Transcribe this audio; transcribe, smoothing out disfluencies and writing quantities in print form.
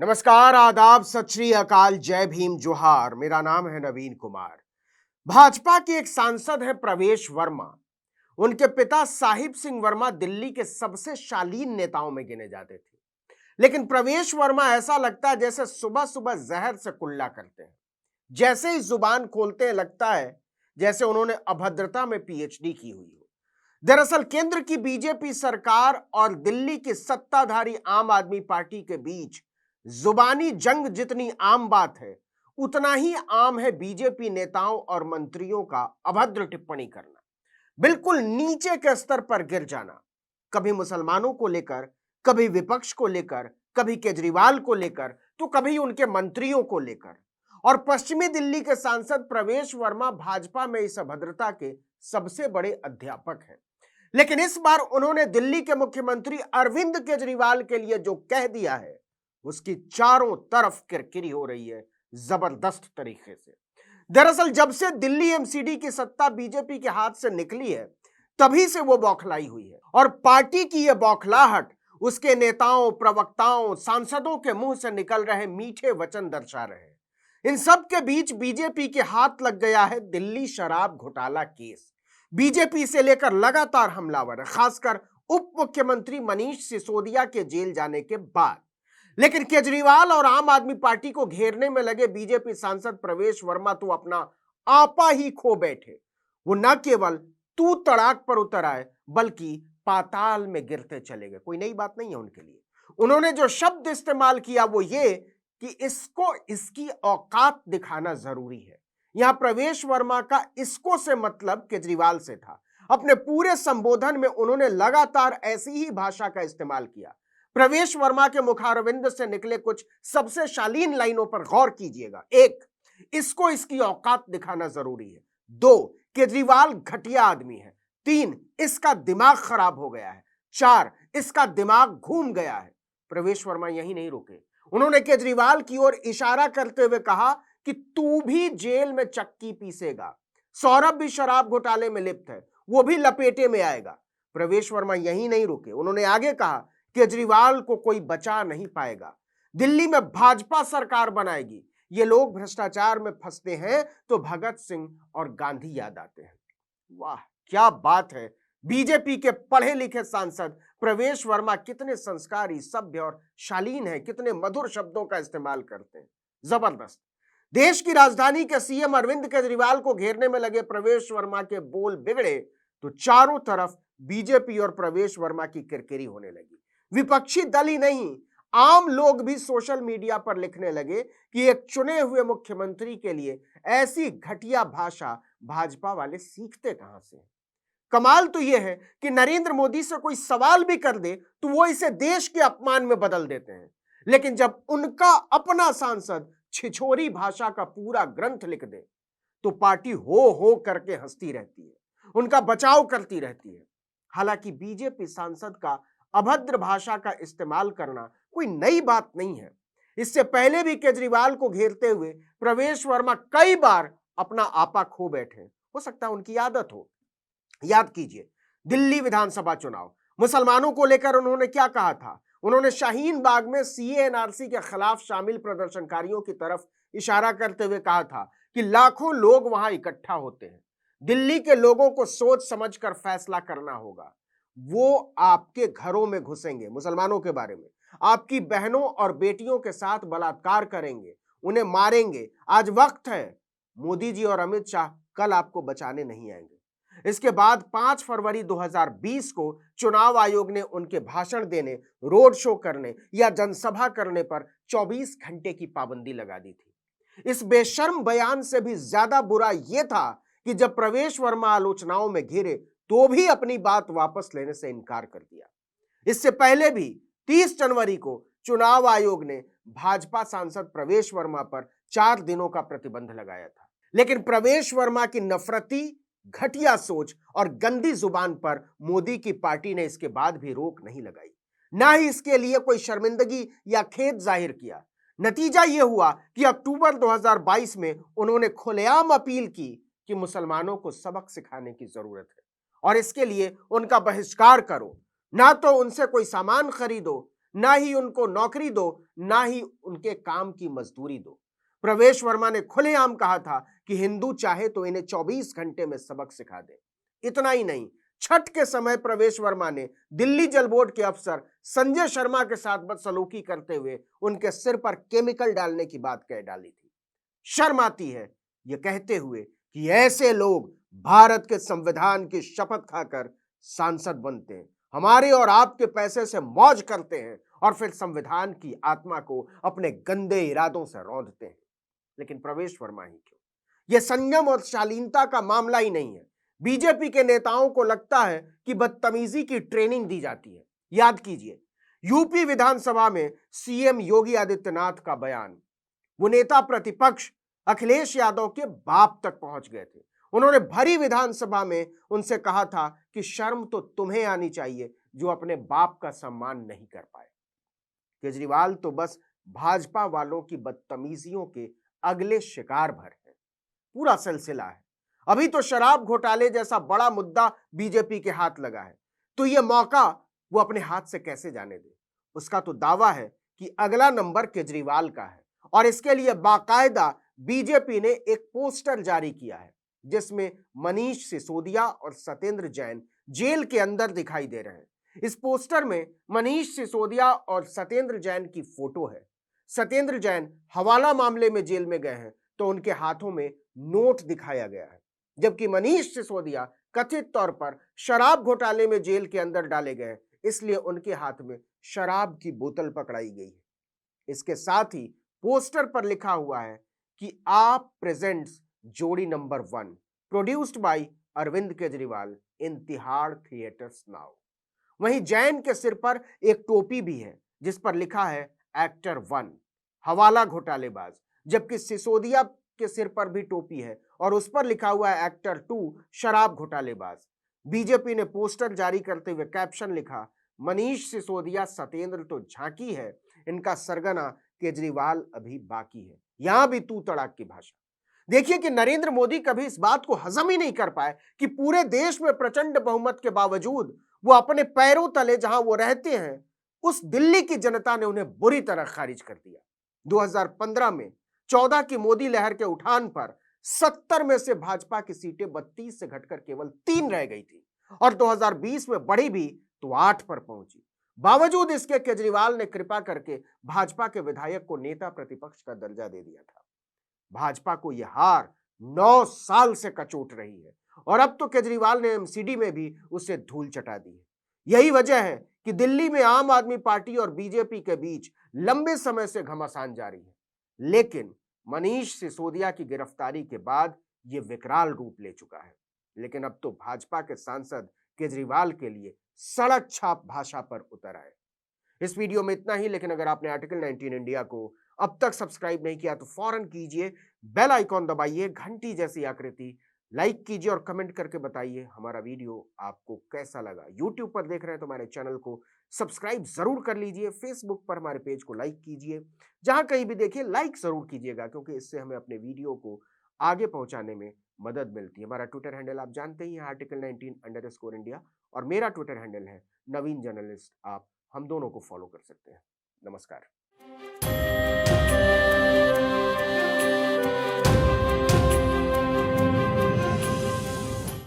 नमस्कार, आदाब, सत श्री अकाल, जय भीम, जोहार। मेरा नाम है नवीन कुमार। भाजपा के एक सांसद हैं प्रवेश वर्मा। उनके पिता साहिब सिंह वर्मा दिल्ली के सबसे शालीन नेताओं में गिने जाते थे। लेकिन प्रवेश वर्मा ऐसा लगता है जैसे सुबह सुबह जहर से कुल्ला करते हैं। जैसे ही जुबान खोलते हैं लगता है जैसे उन्होंने अभद्रता में पीएचडी की हुई हो। दरअसल केंद्र की बीजेपी सरकार और दिल्ली की सत्ताधारी आम आदमी पार्टी के बीच जुबानी जंग जितनी आम बात है, उतना ही आम है बीजेपी नेताओं और मंत्रियों का अभद्र टिप्पणी करना, बिल्कुल नीचे के स्तर पर गिर जाना। कभी मुसलमानों को लेकर, कभी विपक्ष को लेकर, कभी केजरीवाल को लेकर, तो कभी उनके मंत्रियों को लेकर। और पश्चिमी दिल्ली के सांसद प्रवेश वर्मा भाजपा में इस अभद्रता के सबसे बड़े अध्यापक हैं। लेकिन इस बार उन्होंने दिल्ली के मुख्यमंत्री अरविंद केजरीवाल के लिए जो कह दिया है, उसकी चारों तरफ किरकिरी हो रही है, जबरदस्त तरीके से। दरअसल जब से दिल्ली एमसीडी की सत्ता बीजेपी के हाथ से निकली है, तभी से वो बौखलाई हुई है। और पार्टी की यह बौखलाहट उसके नेताओं, प्रवक्ताओं, सांसदों के मुंह से निकल रहे मीठे वचन दर्शा रहे हैं। इन सब के बीच बीजेपी के हाथ लग गया है दिल्ली शराब घोटाला केस। बीजेपी से लेकर लगातार हमलावर है, खासकर उप मुख्यमंत्री मनीष सिसोदिया के जेल जाने के बाद। लेकिन केजरीवाल और आम आदमी पार्टी को घेरने में लगे बीजेपी सांसद प्रवेश वर्मा तो अपना आपा ही खो बैठे। वो न केवल तू तड़ाक पर उतर आए, बल्कि पाताल में गिरते चले गए। कोई नई बात नहीं है उनके लिए। उन्होंने जो शब्द इस्तेमाल किया वो ये कि इसको इसकी औकात दिखाना जरूरी है। यहां प्रवेश वर्मा का इसको से मतलब केजरीवाल से था। अपने पूरे संबोधन में उन्होंने लगातार ऐसी ही भाषा का इस्तेमाल किया। प्रवेश वर्मा के मुखारविंद से निकले कुछ सबसे शालीन लाइनों पर गौर कीजिएगा। एक, इसको इसकी औकात दिखाना जरूरी है। दो, केजरीवाल घटिया आदमी है। तीन, इसका दिमाग खराब हो गया है। चार, इसका दिमाग घूम गया है। प्रवेश वर्मा यही नहीं रुके। उन्होंने केजरीवाल की ओर इशारा करते हुए कहा कि तू भी जेल में चक्की पीसेगा। सौरभ भी शराब घोटाले में लिप्त है, वो भी लपेटे में आएगा। प्रवेश वर्मा यही नहीं रुके। उन्होंने आगे कहा, केजरीवाल को कोई बचा नहीं पाएगा। दिल्ली में भाजपा सरकार बनाएगी। ये लोग भ्रष्टाचार में फंसते हैं तो भगत सिंह और गांधी याद आते हैं। वाह, क्या बात है। बीजेपी के पढ़े लिखे सांसद प्रवेश वर्मा कितने संस्कारी, सभ्य और शालीन हैं, कितने मधुर शब्दों का इस्तेमाल करते हैं। जबरदस्त। देश की राजधानी के सीएम अरविंद केजरीवाल को घेरने में लगे प्रवेश वर्मा के बोल बिगड़े तो चारों तरफ बीजेपी और प्रवेश वर्मा की किरकिरी होने लगी। विपक्षी दल ही नहीं, आम लोग भी सोशल मीडिया पर लिखने लगे कि एक चुने हुए मुख्यमंत्री के लिए ऐसी घटिया भाषा भाजपा वाले सीखते कहां से। कमाल तो यह है कि नरेंद्र मोदी से कोई सवाल भी कर दे तो वो इसे देश के अपमान में बदल देते हैं। लेकिन जब उनका अपना सांसद छिछोरी भाषा का पूरा ग्रंथ लिख दे तो पार्टी हो करके हंसती रहती है, उनका बचाव करती रहती है। हालांकि बीजेपी सांसद का अभद्र भाषा का इस्तेमाल करना कोई नई बात नहीं है। इससे पहले भी केजरीवाल को घेरते हुए प्रवेश वर्मा कई बार अपना आपा खो बैठे। हो सकता है उनकी आदत हो। याद कीजिए, दिल्ली विधानसभा चुनाव, मुसलमानों को लेकर उन्होंने क्या कहा था। उन्होंने शाहीन बाग में सीए एनआरसी के खिलाफ शामिल प्रदर्शनकारियों की तरफ इशारा करते हुए कहा था कि लाखों लोग वहां इकट्ठा होते हैं, दिल्ली के लोगों को सोच समझकर फैसला करना होगा। वो आपके घरों में घुसेंगे, मुसलमानों के बारे में, आपकी बहनों और बेटियों के साथ बलात्कार करेंगे, उन्हें मारेंगे। आज वक्त है, मोदी जी और अमित शाह कल आपको बचाने नहीं आएंगे। इसके बाद 5 फरवरी 2020 को चुनाव आयोग ने उनके भाषण देने, रोड शो करने या जनसभा करने पर 24 घंटे की पाबंदी लगा दी थी। इस बेशर्म बयान से भी ज्यादा बुरा यह था कि जब प्रवेश वर्मा आलोचनाओं में घिरे तो भी अपनी बात वापस लेने से इनकार कर दिया। इससे पहले भी 30 जनवरी को चुनाव आयोग ने भाजपा सांसद प्रवेश वर्मा पर 4 दिनों का प्रतिबंध लगाया था। लेकिन प्रवेश वर्मा की नफरती, घटिया सोच और गंदी जुबान पर मोदी की पार्टी ने इसके बाद भी रोक नहीं लगाई, ना ही इसके लिए कोई शर्मिंदगी या खेद जाहिर किया। नतीजा यह हुआ कि अक्टूबर 2022 में उन्होंने खुलेआम अपील की कि मुसलमानों को सबक सिखाने की जरूरत है और इसके लिए उनका बहिष्कार करो। ना तो उनसे कोई सामान खरीदो, ना ही उनको नौकरी दो, ना ही उनके काम की मजदूरी दो। प्रवेश वर्मा ने खुलेआम कहा था कि हिंदू चाहे तो इन्हें 24 घंटे में सबक सिखा दे। इतना ही नहीं, छठ के समय प्रवेश वर्मा ने दिल्ली जल बोर्ड के अफसर संजय शर्मा के साथ बदसलूकी करते हुए उनके सिर पर केमिकल डालने की बात कह डाली थी। शर्म आती है यह कहते हुए कि ऐसे लोग भारत के संविधान की शपथ खाकर सांसद बनते हैं, हमारे और आपके पैसे से मौज करते हैं और फिर संविधान की आत्मा को अपने गंदे इरादों से रौंदते हैं। लेकिन प्रवेश वर्मा ही क्यों, यह संयम और शालीनता का मामला ही नहीं है। बीजेपी के नेताओं को लगता है कि बदतमीजी की ट्रेनिंग दी जाती है। याद कीजिए, यूपी विधानसभा में सीएम योगी आदित्यनाथ का बयान, वो नेता प्रतिपक्ष अखिलेश यादव के बाप तक पहुंच गए थे। उन्होंने भरी विधानसभा में उनसे कहा था कि शर्म तो तुम्हें आनी चाहिए जो अपने बाप का सम्मान नहीं कर पाए। केजरीवाल तो बस भाजपा वालों की बदतमीजियों के अगले शिकार भर है। पूरा सिलसिला है। अभी तो शराब घोटाले जैसा बड़ा मुद्दा बीजेपी के हाथ लगा है, तो यह मौका वो अपने हाथ से कैसे जाने दे। उसका तो दावा है कि अगला नंबर केजरीवाल का है और इसके लिए बाकायदा बीजेपी ने एक पोस्टर जारी किया है जिसमें मनीष सिसोदिया और सत्येंद्र जैन जेल के अंदर दिखाई दे रहे हैं। इस पोस्टर में मनीष सिसोदिया और सत्येंद्र जैन की फोटो है। सत्येंद्र जैन हवाला मामले में जेल में गए हैं तो उनके हाथों में नोट दिखाया गया है, जबकि मनीष सिसोदिया कथित तौर पर शराब घोटाले में जेल के अंदर डाले गए, इसलिए उनके हाथ में शराब की बोतल पकड़ाई गई है। इसके साथ ही पोस्टर पर लिखा हुआ है कि आप presents Jodi number 1 produced by Arvind Kejriwal in Tihar theatres now. वहीं जैन के सिर पर एक टोपी भी है जिस पर लिखा है एक्टर 1 हवाला घोटालेबाज, जबकि सिसोदिया के सिर पर भी टोपी है और उस पर लिखा हुआ है एक्टर 2 शराब घोटालेबाज। बीजेपी ने पोस्टर जारी करते हुए कैप्शन लिखा, मनीष सिसोदिया सत्येंद्र तो झांकी है, इनका सरगना केजरीवाल अभी बाकी है। यहां भी तू तड़ाक की भाषा। देखिए कि नरेंद्र मोदी कभी इस बात को हजम ही नहीं कर पाए कि पूरे देश में प्रचंड बहुमत के बावजूद वो अपने पैरों तले जहां वो रहते हैं उस दिल्ली की जनता ने उन्हें बुरी तरह खारिज कर दिया। 2015 में 14 की मोदी लहर के उठान पर 70 में से भाजपा की सीटें 32 से घटकर केवल 3 रह गई थी और 2020 में बढ़ी भी तो 8 पर पहुंची। बावजूद इसके केजरीवाल ने कृपा करके भाजपा के विधायक को नेता प्रतिपक्ष का दर्जा दे दिया था। भाजपा को यह हार 9 साल से कचोट रही है और अब तो केजरीवाल ने एमसीडी में भी उसे धूल चटा दी है। यही वजह है कि दिल्ली में आम आदमी पार्टी और बीजेपी के बीच लंबे समय से घमासान जारी है, लेकिन मनीष सिसोदिया की गिरफ्तारी के बाद यह विकराल रूप ले चुका है। लेकिन अब तो भाजपा के सांसद केजरीवाल के लिए सड़क छाप भाषा पर उतर आए। इस वीडियो में इतना ही, लेकिन अगर आपने आर्टिकल 19 इंडिया को अब तक सब्सक्राइब नहीं किया तो फौरन कीजिए, बेल आइकॉन दबाइए, घंटी जैसी आकृति, लाइक कीजिए और कमेंट करके बताइए हमारा वीडियो आपको कैसा लगा। यूट्यूब पर देख रहे हैं तो हमारे चैनल को सब्सक्राइब जरूर कर लीजिए, फेसबुक पर हमारे पेज को लाइक कीजिए, जहां कहीं भी देखिए लाइक जरूर कीजिएगा क्योंकि इससे हमें अपने वीडियो को आगे पहुंचाने में मदद मिलती है। हमारा ट्विटर हैंडल आप जानते ही हैं, आर्टिकल 19 _इंडिया, और मेरा ट्विटर हैंडल है नवीन जर्नलिस्ट। आप हम दोनों को फॉलो कर सकते हैं। नमस्कार।